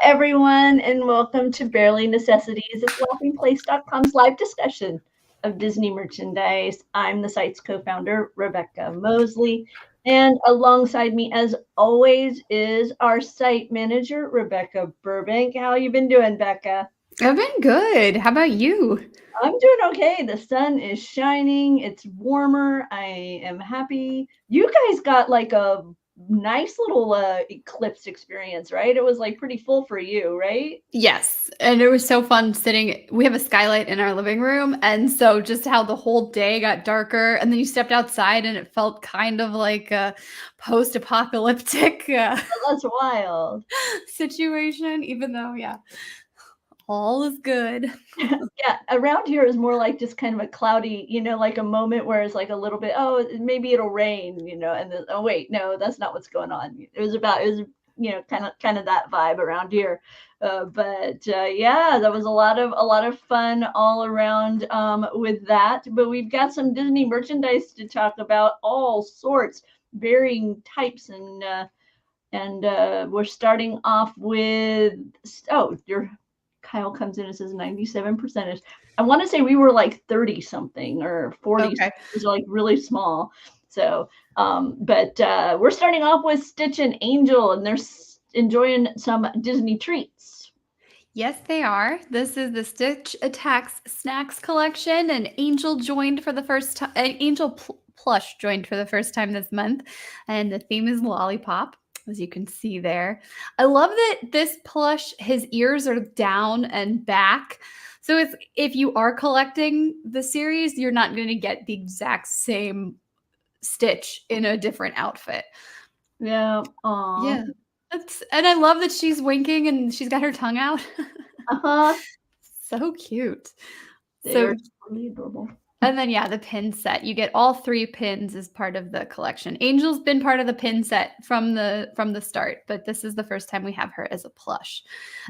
everyone, and welcome to Barely Necessities. It's LaughingPlace.com's live discussion of Disney merchandise. I'm the site's co-founder, Rebecca Mosley, and alongside me, as always, is our site manager, Rebecca Burbank. How you been doing, Becca? I've been good. How about you? I'm doing okay. The sun is shining. It's warmer. I am happy. You guys got like a nice little eclipse experience, right? It was like pretty full for you, right? Yes. And it was so fun sitting. We have a skylight in our living room. And so just how the whole day got darker. And then you stepped outside and it felt kind of like a post apocalyptic Oh, that's wild. situation, even though, all is good. Yeah, around here is more like just kind of a cloudy, like a moment where it's like a little bit, oh, maybe it'll rain, and then, oh wait, no, that's not what's going on. It was, kind of that vibe around here. Yeah, that was a lot of fun all around with that. But we've got some Disney merchandise to talk about, all sorts, varying types, and we're starting off with Kyle comes in and says 97%. I want to say we were like 30 something or 40. Okay. It was like really small. So, but we're starting off with Stitch and Angel, and they're enjoying some Disney treats. Yes, they are. This is the Stitch Attacks Snacks collection, and Angel joined for the first time. Plush joined for the first time this month, and the theme is Lollipop, as you can see there. I love that this plush, his ears are down and back. So if you are collecting the series, you're not going to get the exact same Stitch in a different outfit. Yeah. Aww. Yeah. And I love that she's winking and she's got her tongue out. Uh-huh. So cute. They're really adorable. And then the pin set. You get all 3 pins as part of the collection. Angel's been part of the pin set from the start, but this is the first time we have her as a plush.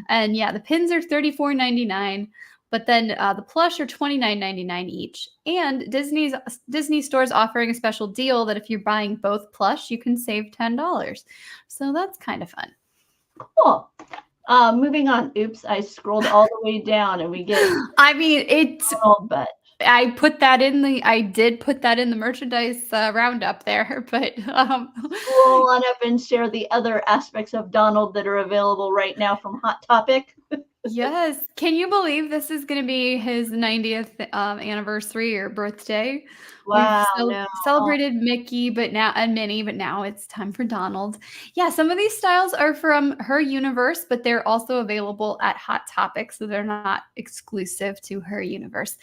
And the pins are $34.99, but then the plush are $29.99 each. And Disney Store's offering a special deal that if you're buying both plush, you can save $10. So that's kind of fun. Cool. Moving on. Oops, I scrolled all the way down, and we get. I mean, it's. But I did put that in the merchandise roundup there, but roll on up and share the other aspects of Donald that are available right now from Hot Topic. Yes. Can you believe this is going to be his 90th anniversary or birthday? Wow. We've celebrated Mickey, and Minnie, but now it's time for Donald. Yeah, some of these styles are from her universe, but they're also available at Hot Topic, so they're not exclusive to her universe.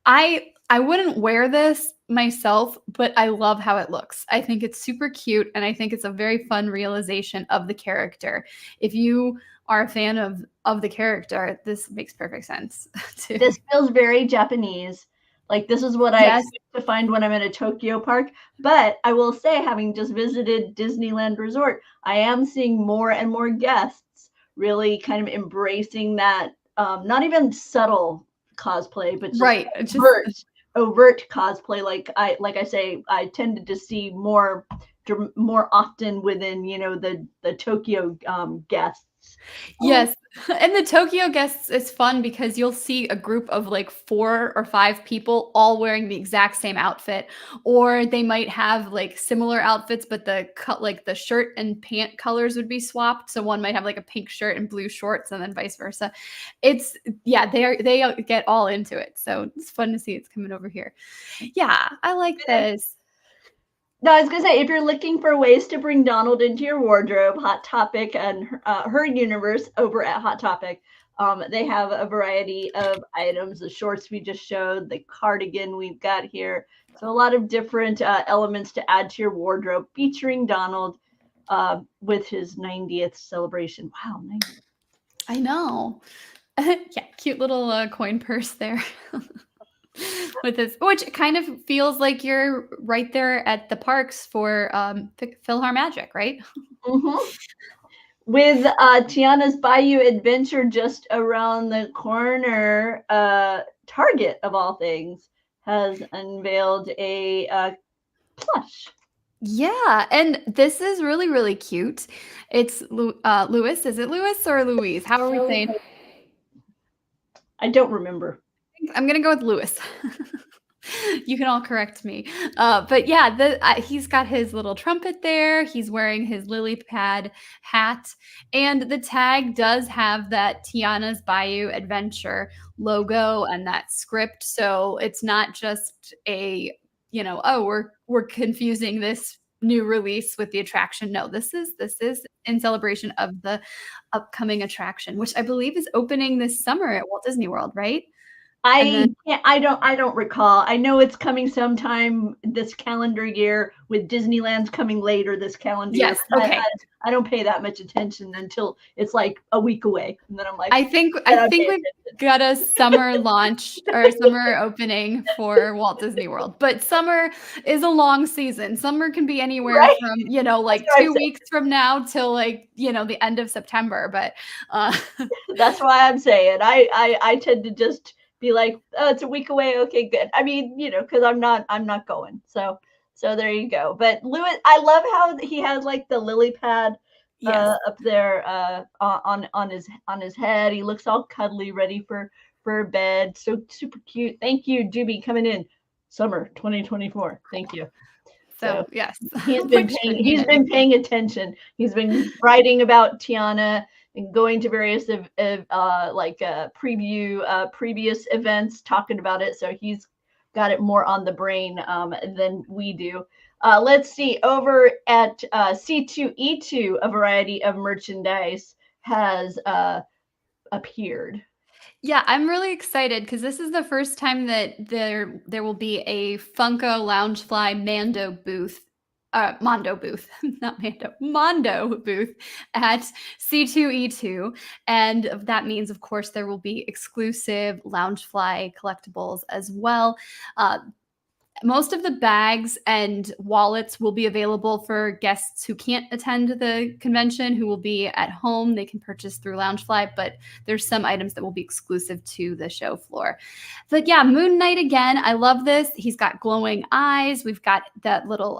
I wouldn't wear this myself, but I love how it looks. I think it's super cute, and I think it's a very fun realization of the character. If you are a fan of the character, this makes perfect sense. This feels very Japanese. Like, this is what I expect to find when I'm in a Tokyo park. But I will say, having just visited Disneyland Resort, I am seeing more and more guests really kind of embracing that, not even subtle cosplay, but just overt cosplay. Like I say, I tended to see more often within the Tokyo guests. Yes. And the Tokyo guests is fun because you'll see a group of like 4 or 5 people all wearing the exact same outfit, or they might have like similar outfits, but the shirt and pant colors would be swapped. So one might have like a pink shirt and blue shorts, and then vice versa. They get all into it. So it's fun to see it's coming over here. Yeah, I like this. No, I was going to say, if you're looking for ways to bring Donald into your wardrobe, Hot Topic and her universe over at Hot Topic, they have a variety of items. The shorts we just showed, the cardigan we've got here. So a lot of different elements to add to your wardrobe featuring Donald with his 90th celebration. Wow, 90th. I know. Yeah, cute little coin purse there. With this, which kind of feels like you're right there at the parks for PhilharMagic, right? Mm-hmm. With Tiana's Bayou Adventure just around the corner, Target, of all things, has unveiled a plush Yeah, and this is really, really cute. It's Louis. Is it Louis or Louise? How are we saying? I don't remember. I'm gonna go with Louis. You can all correct me. But yeah, he's got his little trumpet there. He's wearing his lily pad hat. And the tag does have that Tiana's Bayou Adventure logo and that script. So it's not just a, oh, we're confusing this new release with the attraction. No, this is in celebration of the upcoming attraction, which I believe is opening this summer at Walt Disney World, right? And then I don't recall. I know it's coming sometime this calendar year, with Disneyland's coming later this calendar year. yes, okay. I don't pay that much attention until it's like a week away, and then I'm like, I think we've got a summer launch or a summer opening for Walt Disney World. But summer is a long season. Summer can be anywhere right? from, like That's what I 2 said. weeks from now till like, the end of September. But That's why I'm saying I tend to just be like, oh, it's a week away. Okay, good. I mean, because I'm not going. So there you go. But Louis, I love how he has like the lily pad yes. up there on his head. He looks all cuddly, ready for bed. So super cute. Thank you, Juby, coming in. Summer 2024. Thank you. So yes. He's been paying attention. He's been writing about Tiana and going to various previous events, talking about it. So he's got it more on the brain than we do. Let's see. Over at C2E2, a variety of merchandise has appeared. Yeah, I'm really excited because this is the first time that there will be a Funko Loungefly Mondo booth, not Mando, Mondo booth at C2E2. And that means, of course, there will be exclusive Loungefly collectibles as well. Most of the bags and wallets will be available for guests who can't attend the convention, who will be at home. They can purchase through Loungefly, but there's some items that will be exclusive to the show floor. But yeah, Moon Knight again. I love this. He's got glowing eyes. We've got that little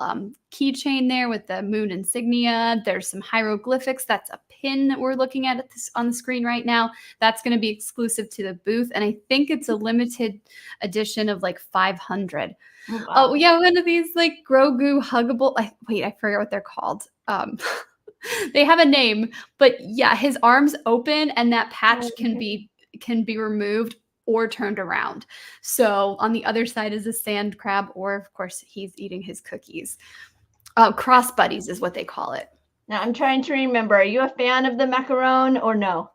keychain there with the moon insignia. There's some hieroglyphics. That's a pin that we're looking at this on the screen right now. That's going to be exclusive to the booth, and I think it's a limited edition of like 500. Oh, wow. Oh yeah, one of these like Grogu huggable. I forget what they're called. They have a name, but yeah, his arms open and that patch can be removed or turned around. So on the other side is a sand crab, or of course he's eating his cookies. Cross buddies is what they call it. Now I'm trying to remember. Are you a fan of the macaron or no?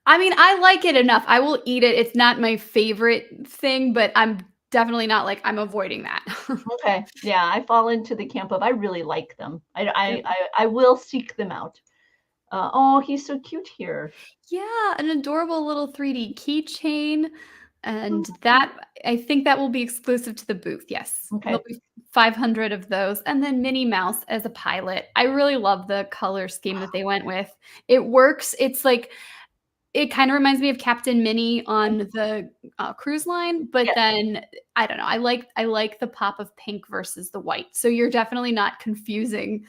I mean, I like it enough. I will eat it. It's not my favorite thing, but I'm definitely not like I'm avoiding that. Okay. Yeah, I fall into the camp of I really like them. I will seek them out. Oh, he's so cute here. Yeah, an adorable little 3D keychain. And that, I think that will be exclusive to the booth. Yes. Okay. There'll be 500 of those. And then Minnie Mouse as a pilot. I really love the color scheme that they went with. It works. It's like, it kind of reminds me of Captain Minnie on the cruise line, but then I don't know. I like the pop of pink versus the white. So you're definitely not confusing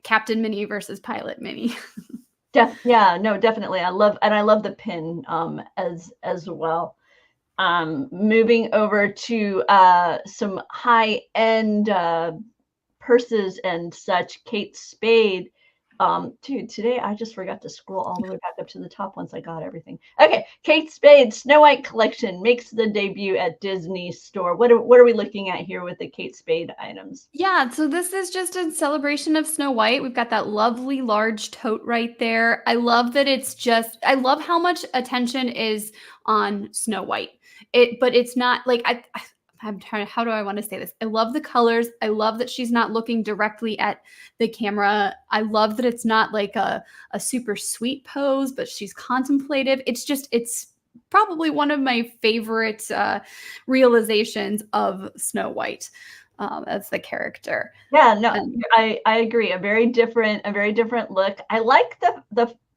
Captain Minnie versus Pilot Minnie. Yeah, no, definitely. I love the pin as well. Moving over to some high-end purses and such. Kate Spade. Dude, today I just forgot to scroll all the way back up to the top once I got everything. Okay, Kate Spade Snow White collection makes the debut at Disney Store. What are we looking at here with the Kate Spade items? Yeah, so this is just a celebration of Snow White. We've got that lovely large tote right there. I love that I love how much attention is on Snow White. But it's not like I'm trying to, how do I want to say this? I love the colors. I love that she's not looking directly at the camera. I love that it's not like a super sweet pose, but she's contemplative. It's probably one of my favorite realizations of Snow White as the character. Yeah, no, I agree. A very different look. I like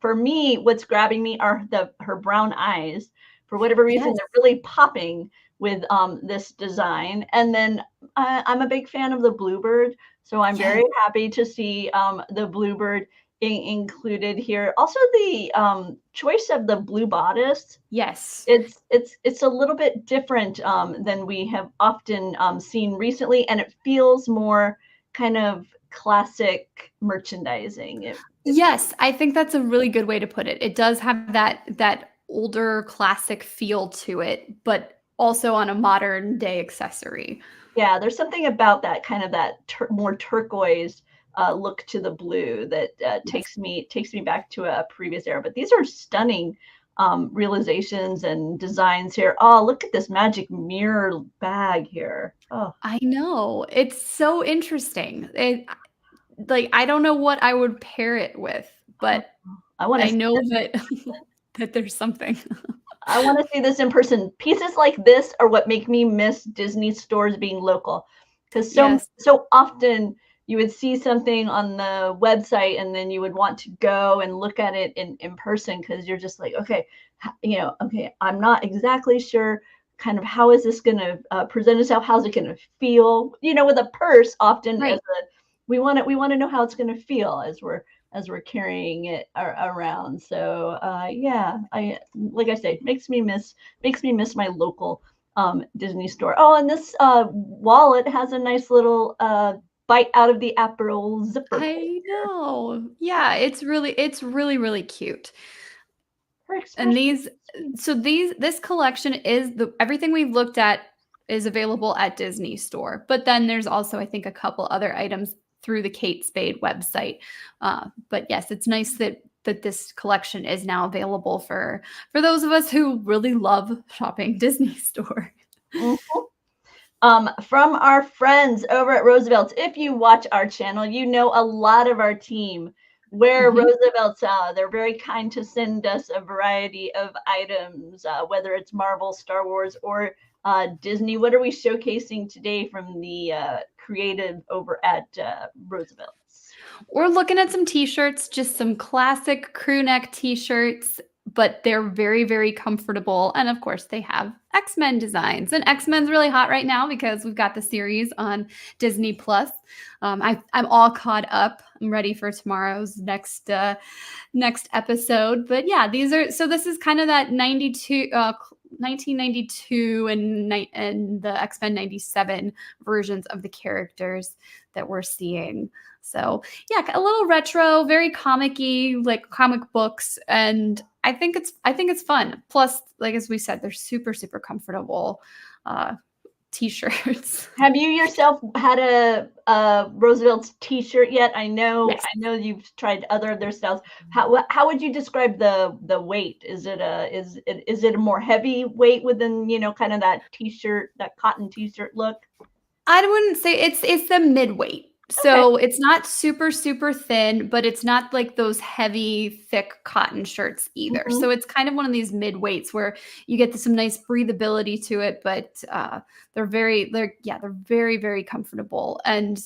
for me, what's grabbing me are her brown eyes. For whatever reason, they're really popping with this design. And then I'm a big fan of the Bluebird, so I'm very happy to see the Bluebird included here. Also, the choice of the blue bodice. Yes. It's a little bit different than we have often seen recently, and it feels more kind of classic merchandising. Yes, I think that's a really good way to put it. It does have that older classic feel to it, but also on a modern day accessory. Yeah, there's something about that kind of that more turquoise look to the blue that takes me back to a previous era. But these are stunning realizations and designs here. Oh, look at this magic mirror bag here. Oh, I know. It's so interesting. Like, I don't know what I would pair it with, but I know that that there's something. I want to see this in person. Pieces like this are what make me miss Disney stores being local, because so often you would see something on the website and then you would want to go and look at it in person, because you're just like, okay, okay, I'm not exactly sure kind of how is this going to present itself, how's it going to feel, with a purse often Right. we want to know how it's going to feel as we're carrying it around. So yeah, like I say, makes me miss my local Disney store. Oh, and this wallet has a nice little bite out of the apple zipper. I know. Yeah, it's really, really cute. And this collection is everything we've looked at is available at Disney Store. But then there's also, I think, a couple other items through the Kate Spade website. But yes, it's nice that this collection is now available for those of us who really love shopping Disney Store. From our friends over at Roosevelt's, if you watch our channel, you know a lot of our team wear Roosevelt's. They're very kind to send us a variety of items, whether it's Marvel, Star Wars, or Disney. What are we showcasing today from the creative over at Roosevelt's? We're looking at some t-shirts, just some classic crew neck t-shirts, but they're very, very comfortable. And of course, they have X-Men designs. And X-Men's really hot right now because we've got the series on Disney Plus. I'm all caught up. I'm ready for tomorrow's next episode. But yeah, this is kind of that 1992 and the X-Men 97 versions of the characters that we're seeing. So yeah, a little retro, very comic-y, like comic books, and I think it's fun. Plus, like as we said, they're super, super comfortable t-shirts. Have you yourself had a Roosevelt's t-shirt yet? I know you've tried other of their styles. How would you describe the weight? Is it a more heavy weight within, kind of that t-shirt, that cotton t-shirt look? I wouldn't say it's the mid-weight. So it's not super, super thin, but it's not like those heavy, thick cotton shirts either. So it's kind of one of these mid-weights where you get some nice breathability to it, but they're very, very comfortable. And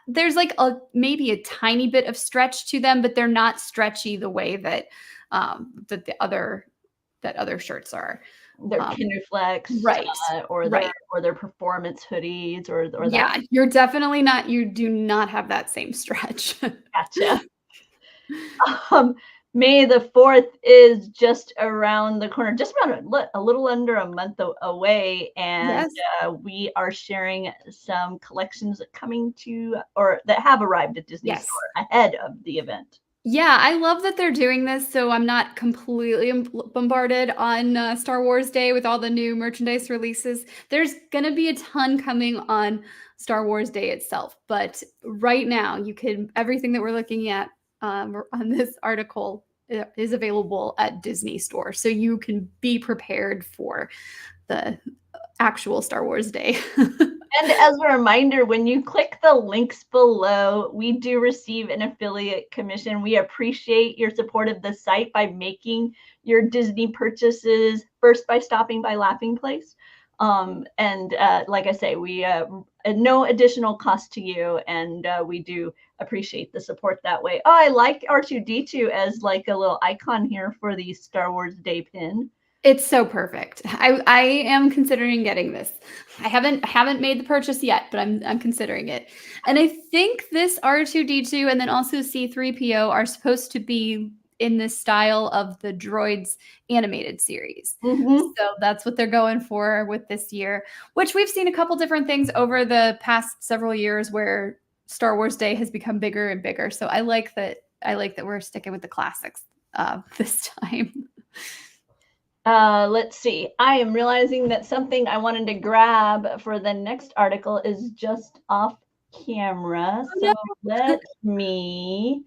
there's like maybe a tiny bit of stretch to them, but they're not stretchy the way that the other shirts are. Their Kinderflex, right? Or their performance hoodies, or yeah, you're definitely not. You do not have that same stretch. Gotcha. May the 4th is just around the corner, just about a little under a month away, and we are sharing some collections coming to or that have arrived at Disney Store ahead of the event. Yeah, I love that they're doing this, so I'm not completely bombarded on Star Wars Day with all the new merchandise releases. There's going to be a ton coming on Star Wars Day itself, but right now, everything that we're looking at on this article is available at Disney Store, so you can be prepared for the actual Star Wars Day. And as a reminder, when you click the links below, we do receive an affiliate commission. We appreciate your support of the site by making your Disney purchases first by stopping by Laughing Place. And like I say, we no additional cost to you, and we do appreciate the support that way. Oh, I like R2-D2 as like a little icon here for the Star Wars Day pin. It's so perfect. I am considering getting this. I haven't made the purchase yet, but I'm considering it. And I think this R2D2 and then also C3PO are supposed to be in this style of the Droids animated series. So that's what they're going for with this year, which we've seen a couple different things over the past several years where Star Wars Day has become bigger and bigger. So I like that we're sticking with the classics this time. Let's see. I am realizing that something I wanted to grab for the next article is just off camera. So let me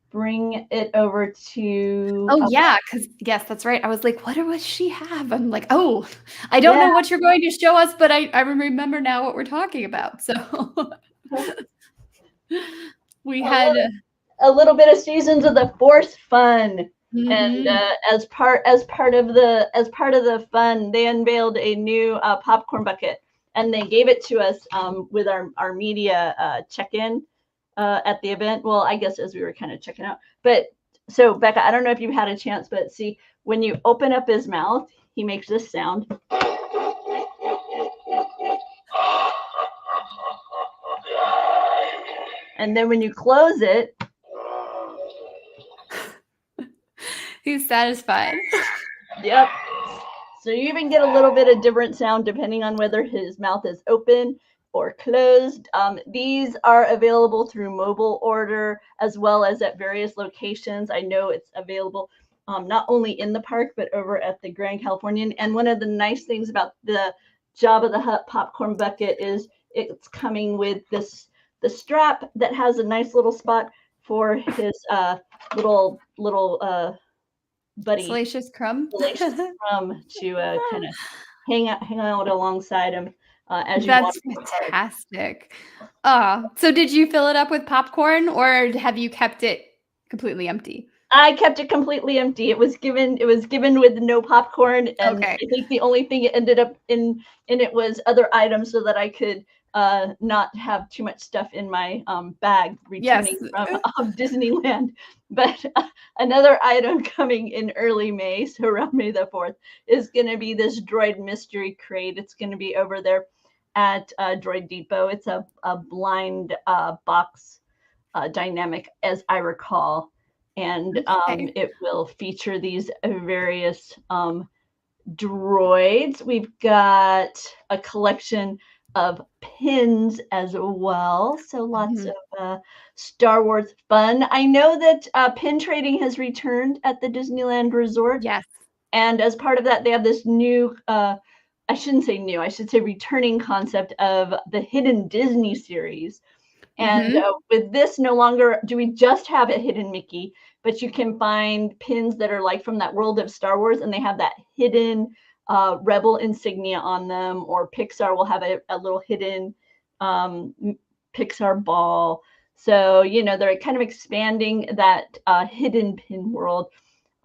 bring it over to. Oh yeah, because yes, that's right. I was like, what does she have? I'm like, oh, I don't know what you're going to show us, but I remember now what we're talking about. So we had a little bit of Seasons of the Force fun. And as part of the fun, they unveiled a new popcorn bucket, and they gave it to us with our media check-in at the event. Well, I guess as we were kind of checking out. But so Becca, I don't know if you've had a chance, but see, when you open up his mouth, he makes this sound. And then when you close it, he's satisfied. Yep. So you even get a little bit of different sound depending on whether his mouth is open or closed. These are available through mobile order as well as at various locations. I know it's available not only in the park, but over at the Grand Californian. And one of the nice things about the Jabba the Hutt popcorn bucket is it's coming with the strap that has a nice little spot for his little buddy, Salacious Crumb, to kind of hang out alongside him as you. That's fantastic. So did you fill it up with popcorn, or have you kept it completely empty? I kept it completely empty. It was given with no popcorn, and I think the only thing it ended up in it was other items so that I could not have too much stuff in my bag returning from Disneyland. But another item coming in early May, so around May the 4th, is going to be this Droid Mystery Crate. It's going to be over there at Droid Depot. It's a blind box dynamic, as I recall. And it will feature these various droids. We've got a collection of pins as well. So lots of Star Wars fun. I know that pin trading has returned at the Disneyland Resort. Yes. And as part of that, they have this new, I shouldn't say new, I should say returning concept of the Hidden Disney series. And with this, no longer do we just have a hidden Mickey, but you can find pins that are like from that world of Star Wars, and they have that hidden Rebel insignia on them, or Pixar will have a little hidden Pixar ball. So, they're kind of expanding that hidden pin world,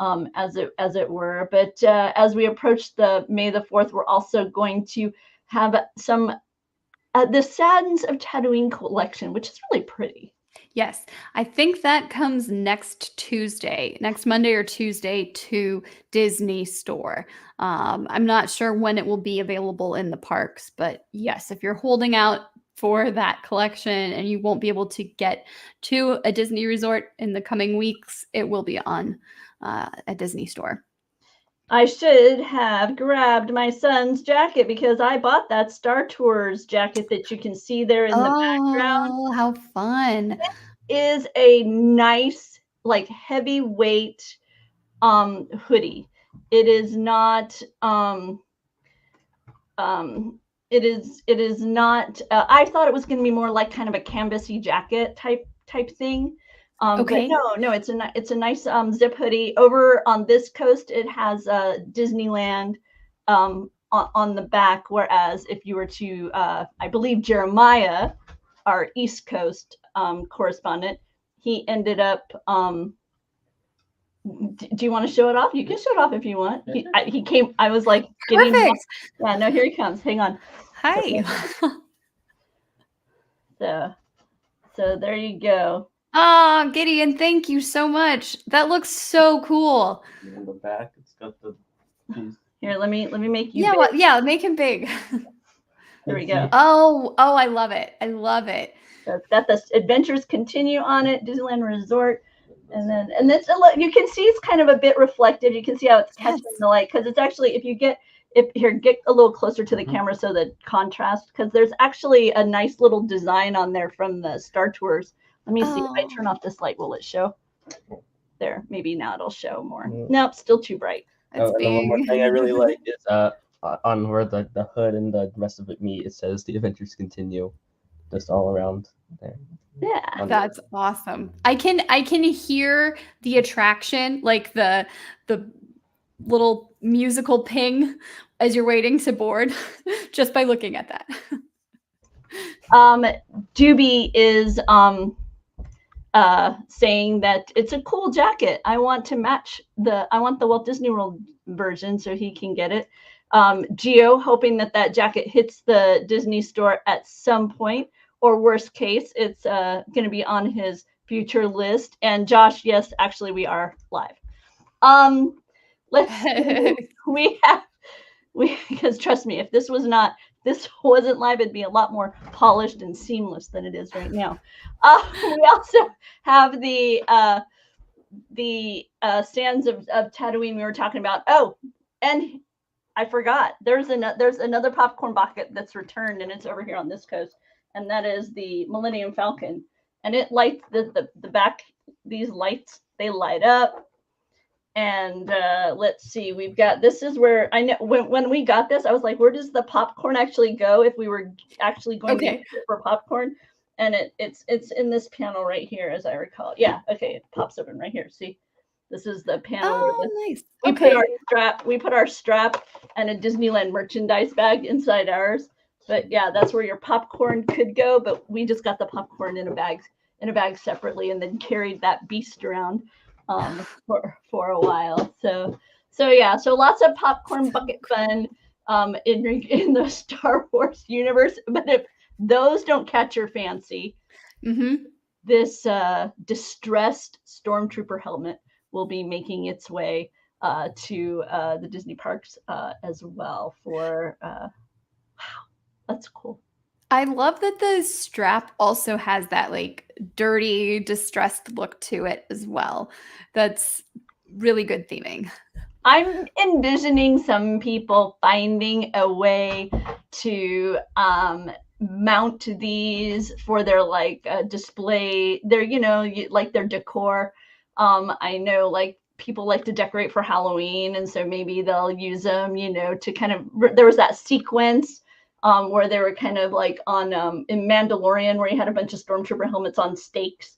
as it were. But as we approach the May the 4th, we're also going to have some the Sands of Tatooine collection, which is really pretty. Yes, I think that comes next Monday or Tuesday to Disney Store. I'm not sure when it will be available in the parks, but yes, if you're holding out for that collection and you won't be able to get to a Disney resort in the coming weeks, it will be on a Disney Store. I should have grabbed my son's jacket because I bought that Star Tours jacket that you can see there in the background. Oh, how fun. It is a nice, like, heavyweight hoodie. It is not it is not I thought it was going to be more like kind of a canvasy jacket type thing. But no, it's a nice zip hoodie. Over on this coast, it has Disneyland on the back, whereas if you were to, I believe Jeremiah, our East Coast correspondent, he ended up. Do you want to show it off? You can show it off if you want. He came. I was like, perfect. Yeah, no, here he comes. Hang on. Hi. So there you go. Oh, Gideon, thank you so much. That looks so cool. In the back, it's got the piece. Here, let me make you. Yeah, big. well, yeah, make him big. There we go. Oh, I love it. I love it. So it's got this Adventures Continue on it, Disneyland Resort. And it's you can see it's kind of a bit reflective. You can see how it's catching the light, because it's actually, if you get a little closer to the camera so the contrast, because there's actually a nice little design on there from the Star Tours. Let me see if I turn off this light, will it show? There, maybe now it'll show more. Nope, still too bright. It's and big. one more thing I really like is on where the hood and the rest of it meet, it says the adventures continue, just all around there. Yeah, that's awesome. I can hear the attraction, like the little musical ping as you're waiting to board, just by looking at that. Doobie is saying that it's a cool jacket. I want to match I want the Walt Disney World version so he can get it. Gio hoping that jacket hits the Disney store at some point, or worst case, it's going to be on his future list. And Josh, yes, actually we are live. Let's see. Because trust me, if this wasn't live, it'd be a lot more polished and seamless than it is right now. We also have the Sands of Tatooine we were talking about. Oh, and I forgot, there's another popcorn bucket that's returned, and it's over here on this coast, and that is the Millennium Falcon, and it lights the back. These lights, they light up. And let's see, we've got, this is where I know when we got this, I was like, where does the popcorn actually go if we were actually going to use it for popcorn? And it's in this panel right here, as I recall. Yeah, okay, it pops open right here. See, this is the panel. Oh, nice. We put our strap and a Disneyland merchandise bag inside ours. But yeah, that's where your popcorn could go. But we just got the popcorn in a bag separately, and then carried that beast around for a while. So yeah, so lots of popcorn bucket fun in the Star Wars universe. But if those don't catch your fancy, this distressed stormtrooper helmet will be making its way to the Disney parks as well. Wow, that's cool. I love that the strap also has that like dirty, distressed look to it as well. That's really good theming. I'm envisioning some people finding a way to mount these for their like display, their like their decor. I know like people like to decorate for Halloween, and so maybe they'll use them, to kind of. There was that sequence where they were kind of like on in Mandalorian, where you had a bunch of stormtrooper helmets on stakes.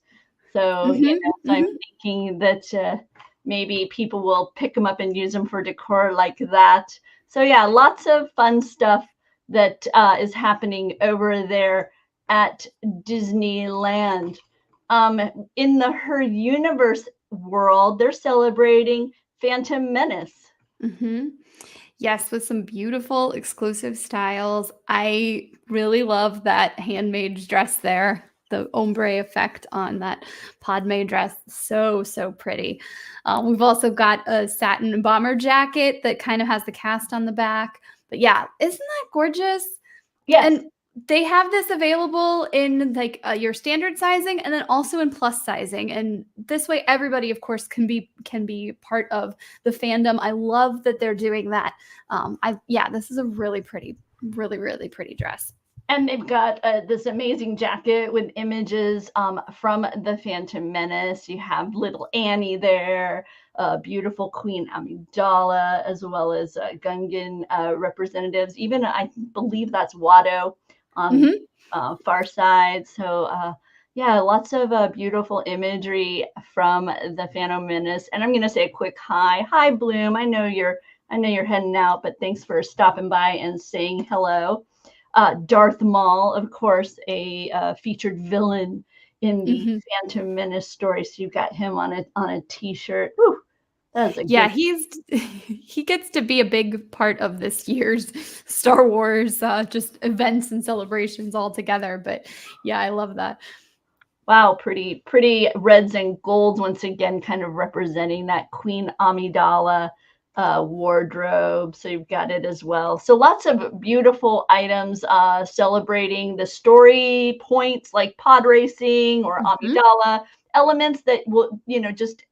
So, so I'm thinking that maybe people will pick them up and use them for decor like that. So yeah, lots of fun stuff that is happening over there at Disneyland. In the Her Universe world, they're celebrating Phantom Menace. Yes, with some beautiful exclusive styles. I really love that handmade dress there. The ombre effect on that Padme dress. So pretty. We've also got a satin bomber jacket that kind of has the cast on the back. But yeah, isn't that gorgeous? Yes. And they have this available in like your standard sizing, and then also in plus sizing. And this way, everybody, of course, can be part of the fandom. I love that they're doing that. This is a really pretty dress. And they've got this amazing jacket with images from the Phantom Menace. You have little Annie there, beautiful Queen Amidala, as well as Gungan representatives. Even I believe that's Watto on the far side. So lots of beautiful imagery from the Phantom Menace. And I'm going to say a quick hi, Bloom. I know you're heading out, but thanks for stopping by and saying hello. Darth Maul, of course, a featured villain in the Phantom Menace story. So you got him on a t-shirt. Whew, he gets to be a big part of this year's Star Wars just events and celebrations all together. But yeah, I love that. Wow, pretty reds and golds once again, kind of representing that Queen Amidala wardrobe. So you've got it as well. So lots of beautiful items celebrating the story points like pod racing or Amidala, elements that will, just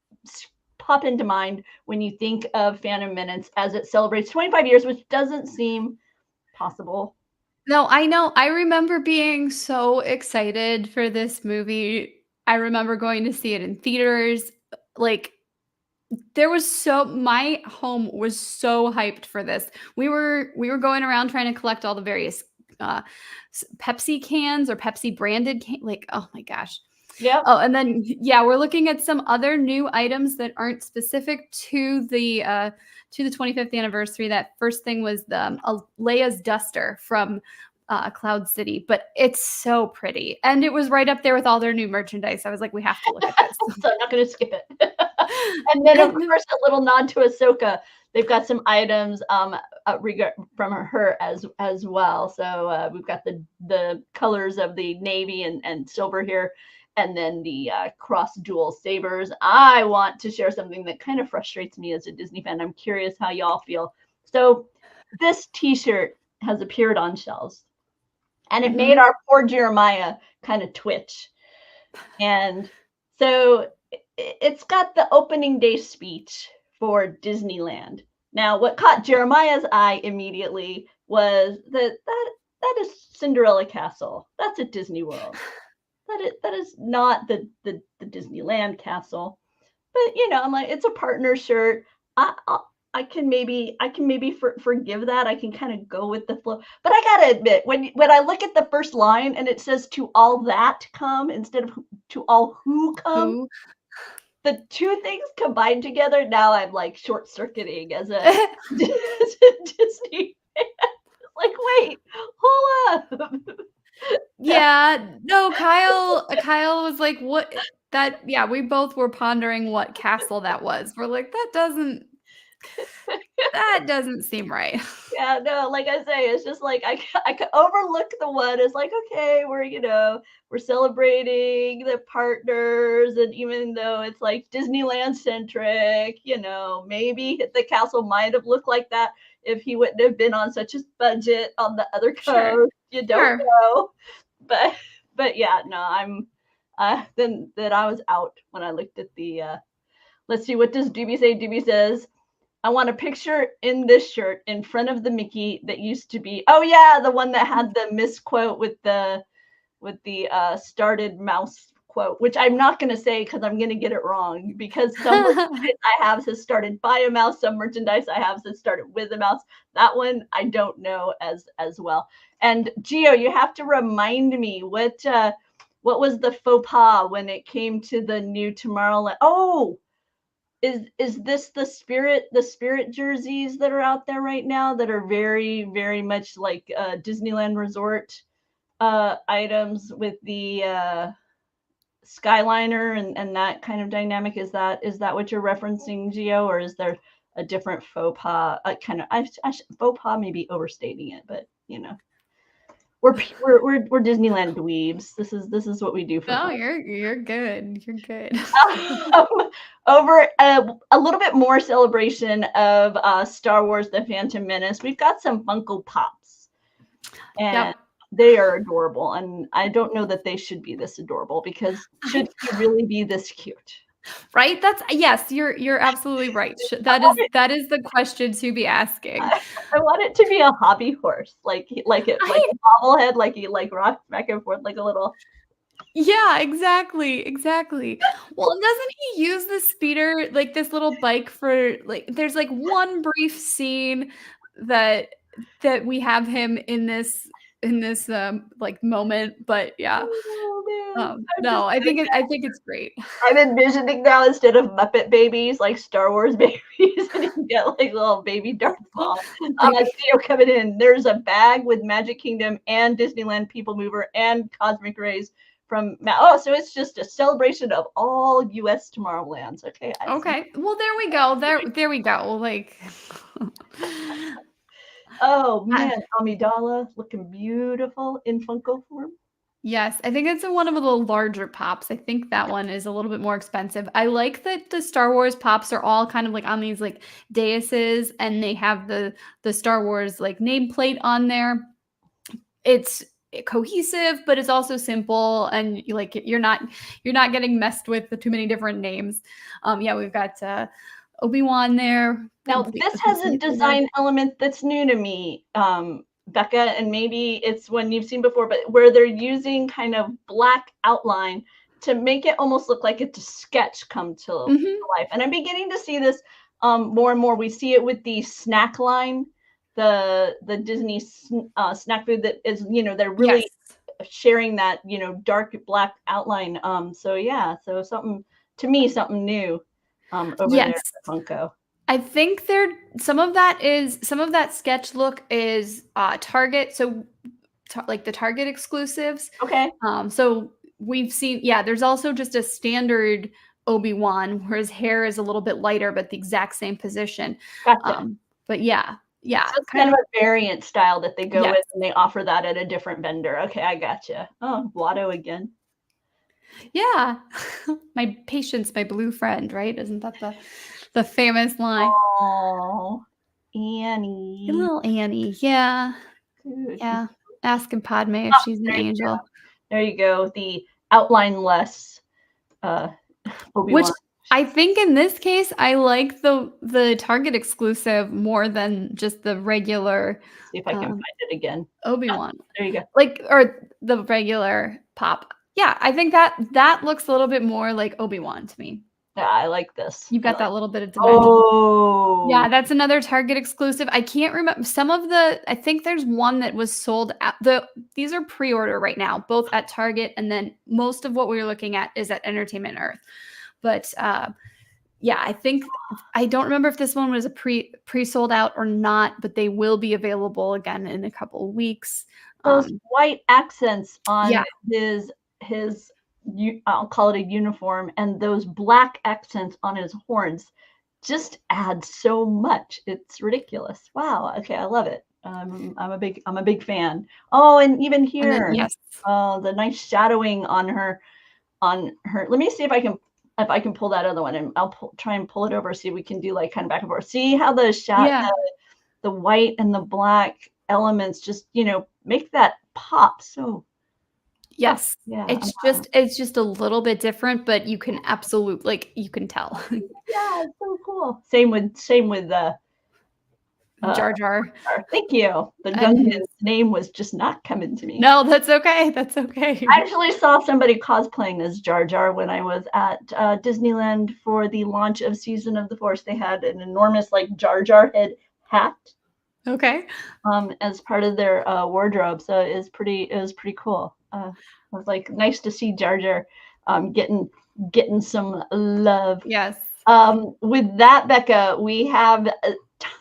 pop into mind when you think of Phantom Menace as it celebrates 25 years, which doesn't seem possible. No, I know. I remember being so excited for this movie. I remember going to see it in theaters. Like, my home was so hyped for this. We were going around trying to collect all the various Pepsi cans or Pepsi branded like, oh my gosh. Yeah. Oh, and then we're looking at some other new items that aren't specific to the 25th anniversary. That first thing was the Leia's duster from Cloud City, but it's so pretty, and it was right up there with all their new merchandise. I was like, we have to look at this. So I'm not going to skip it. And then, of course, a little nod to Ahsoka. They've got some items from her as well. So we've got the colors of the navy and silver here, and then the cross dual sabers. I want to share something that kind of frustrates me as a Disney fan. I'm curious how y'all feel. So this T-shirt has appeared on shelves, and it made our poor Jeremiah kind of twitch. And so it's got the opening day speech for Disneyland. Now, what caught Jeremiah's eye immediately was that is Cinderella Castle. That's at Disney World. That is not the Disneyland castle. But I'm like, it's a partner shirt. I can maybe forgive that. I can kind of go with the flow. But I gotta admit, when I look at the first line and it says "to all that come" instead of "to all who come," the two things combined together. Now I'm like short circuiting as a Disney fan. Like, wait, hold up. Yeah, no, Kyle was like, what that, we both were pondering what castle that was. We're like, that doesn't seem right. Yeah, no, like I say, it's just like I could overlook the one. It's like, okay, we're celebrating the partners, and even though it's like Disneyland centric, maybe the castle might have looked like that if he wouldn't have been on such a budget on the other coast. Sure. You don't know. But yeah, no, I'm then I was out when I looked at the let's see, what does Doobie say? Doobie says, I want a picture in this shirt in front of the Mickey that used to be, oh yeah, the one that had the misquote with the started mouse quote, which I'm not going to say because I'm going to get it wrong, because some merchandise I have says started by a mouse, some merchandise I have says started with a mouse. That one I don't know as well. And Gio, you have to remind me what was the faux pas when it came to the new Tomorrowland? Oh, is this the spirit jerseys that are out there right now that are very, very much like Disneyland Resort items with the Skyliner and that kind of dynamic? Is that what you're referencing, Gio, or is there a different faux pas? Faux pas may be overstating it, but we're Disneyland dweebs. This is what we do for fun. You're good. You're good. Over a little bit more celebration of Star Wars: The Phantom Menace, we've got some Funko Pops, and they are adorable. And I don't know that they should be this adorable, because should he really be this cute? Right? Yes, you're absolutely right. That is the question to be asking. I want it to be a hobby horse, like a bobblehead, like he rocks back and forth like a little. Yeah, exactly. Well, doesn't he use the speeder, like this little bike for there's like one brief scene that we have him in this like moment, but yeah. Oh, no, I think it's great. I'm envisioning now, instead of Muppet babies, like Star Wars babies, and you get like little baby Darth Maul. Video coming in. There's a bag with Magic Kingdom and Disneyland People Mover and Cosmic Rays from so it's just a celebration of all U.S. Tomorrowlands. Okay. Okay. Well, there we go. There we go. Like. Oh man, Amidala looking beautiful in Funko form. Yes, I think it's one of the larger pops. I think that one is a little bit more expensive. I like that the Star Wars pops are all kind of like on these like daises, and they have the Star Wars like nameplate on there. It's cohesive, but it's also simple, and you're not getting messed with the too many different names. Yeah, we've got Obi-Wan there. Now, this has a design element that's new to me, Becca, and maybe it's one you've seen before, but where they're using kind of black outline to make it almost look like it's a sketch come to life. And I'm beginning to see this more and more. We see it with the snack line, the Disney snack food that is, they're really sharing that, dark black outline. So yeah, so something new over there at Funko. I think some of that sketch look is Target, so like the Target exclusives. Okay. So we've seen, there's also just a standard Obi-Wan where his hair is a little bit lighter, but the exact same position. Gotcha. But yeah. So it's kind of a variant style that they go with, and they offer that at a different vendor. Okay, I gotcha. Oh, Watto again. Yeah. My patience, my blue friend, right? Isn't that the famous line? Oh, Annie. Little Annie. Yeah. Good. Yeah. Asking Padme if she's an angel. There you go. The outline-less Obi-Wan. Which I think in this case, I like the Target exclusive more than just the regular. See if I can find it again. Obi-Wan. There you go. Or the regular pop. Yeah, I think that looks a little bit more like Obi-Wan to me. Yeah, I like this. You've got that little bit of dimension. Oh. Yeah, that's another Target exclusive. I can't remember I think there's one that was sold at these are pre-order right now, both at Target, and then most of what we're looking at is at Entertainment Earth. But yeah, I don't remember if this one was a pre-sold out or not, but they will be available again in a couple of weeks. Those white accents on his I'll call it a uniform, and those black accents on his horns just add so much. It's ridiculous. Wow. Okay, I love it. I'm a big fan. Oh, and even here, the nice shadowing on her. Let me see if I can pull that other one, and I'll try and pull it over, see if we can do like kind of back and forth. See how the the white and the black elements just make that pop. So yes, it's just a little bit different, but you can absolutely you can tell. Yeah, it's so cool. Same with Jar Jar. Thank you. The Gungan's name was just not coming to me. No, that's okay. That's okay. I actually saw somebody cosplaying as Jar Jar when I was at Disneyland for the launch of Season of the Force. They had an enormous like Jar Jar head hat. Okay. As part of their wardrobe, so it was pretty cool. It was like nice to see Jar Jar getting some love. Yes. With that, Becca, we have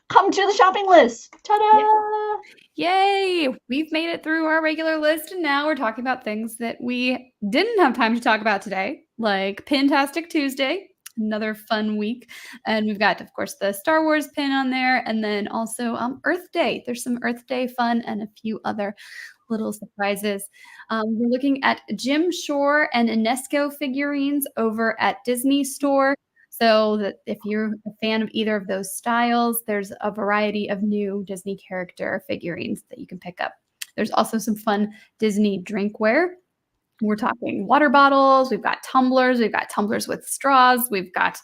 come to the shopping list. Ta-da! Yay! We've made it through our regular list, and now we're talking about things that we didn't have time to talk about today, like Pintastic Tuesday, another fun week. And we've got, of course, the Star Wars pin on there, and then also Earth Day. There's some Earth Day fun and a few other little surprises. We're looking at Jim Shore and Inesco figurines over at Disney Store. So that if you're a fan of either of those styles, there's a variety of new Disney character figurines that you can pick up. There's also some fun Disney drinkware. We're talking water bottles. We've got tumblers. We've got tumblers with straws. We've got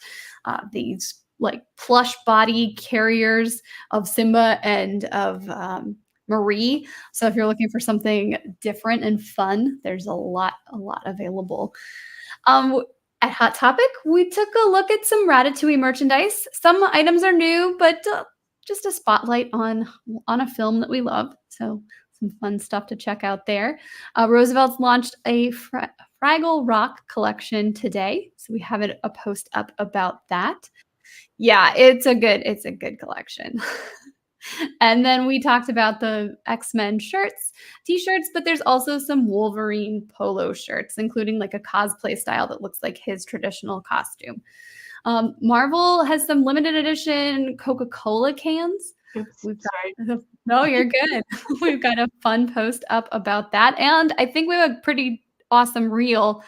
these like plush body carriers of Simba and of Marie. So if you're looking for something different and fun, there's a lot available. At Hot Topic, we took a look at some Ratatouille merchandise. Some items are new, but just a spotlight on a film that we love. So some fun stuff to check out there. Roosevelt's launched a Fraggle Rock collection today, so we have a post up about that. Yeah, it's a good collection. And then we talked about the X-Men shirts, t-shirts, but there's also some Wolverine polo shirts, including like a cosplay style that looks like his traditional costume. Marvel has some limited edition Coca-Cola cans. Oops, We've sorry. No, you're good. We've got a fun post up about that, and I think we have a pretty awesome reel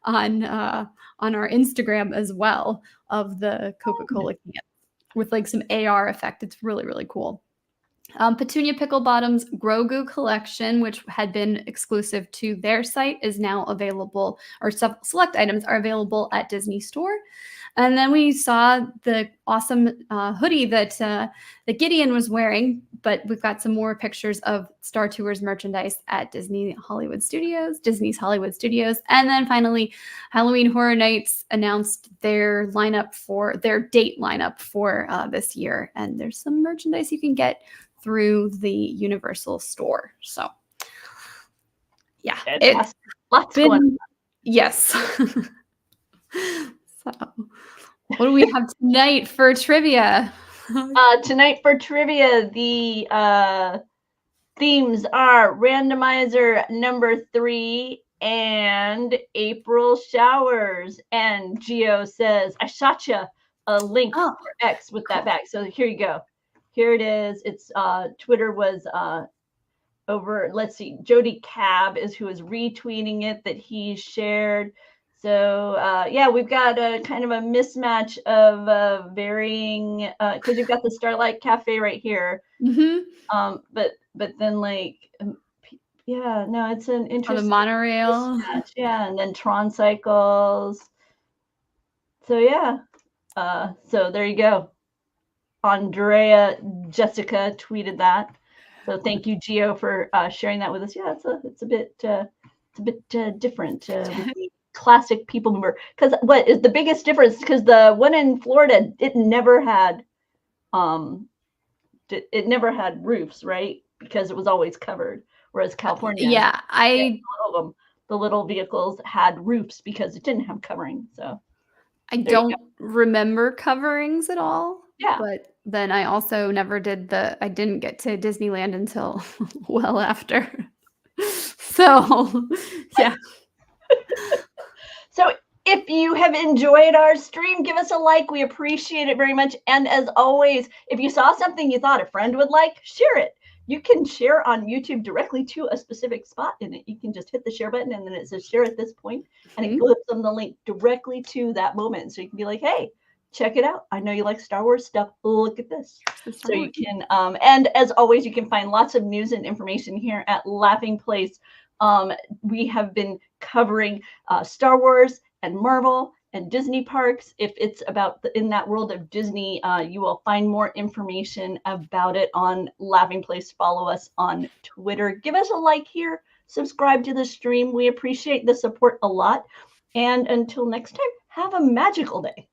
on our Instagram as well of the Coca-Cola can with like some AR effect. It's really, really cool. Petunia Picklebottom's Grogu collection, which had been exclusive to their site, is now available, or select items are available at Disney Store. And then we saw the awesome hoodie that Gideon was wearing, but we've got some more pictures of Star Tours merchandise at Disney's Hollywood Studios. And then finally, Halloween Horror Nights announced their date lineup for this year. And there's some merchandise you can get through the Universal store. So yeah, it's lots going on. Yes. So what do we have tonight for trivia? Tonight for trivia, the themes are randomizer number 3 and April showers. And Gio says, I shot you a link for X with that bag. So here you go. Here it is. It's Twitter was over, let's see, Jody Cab is who is retweeting it that he shared. So yeah, we've got a kind of a mismatch of varying, because you've got the Starlight Cafe right here. Mm-hmm. But then like, yeah, no, it's an interesting. On the monorail. Mismatch. Yeah, and then Tron Cycles. So yeah, so there you go. Andrea Jessica tweeted that. So thank you, Gio, for sharing that with us. Yeah, it's a bit different. With the classic people mover, because what is the biggest difference? Because the one in Florida, it never had roofs, right? Because it was always covered. Whereas California, yeah, the little vehicles had roofs because it didn't have covering. So I don't remember coverings at all. Yeah. But then I also I didn't get to Disneyland until well after. So, yeah. So if you have enjoyed our stream, give us a like. We appreciate it very much. And as always, if you saw something you thought a friend would like, share it. You can share on YouTube directly to a specific spot in it. You can just hit the share button and then it says share at this point, and it flips them the link directly to that moment. So you can be like, hey, check it out. I know you like Star Wars stuff. Look at this. So you can, and as always, you can find lots of news and information here at Laughing Place. We have been covering Star Wars and Marvel and Disney parks. If it's about in that world of Disney, you will find more information about it on Laughing Place. Follow us on Twitter. Give us a like here. Subscribe to the stream. We appreciate the support a lot. And until next time, have a magical day.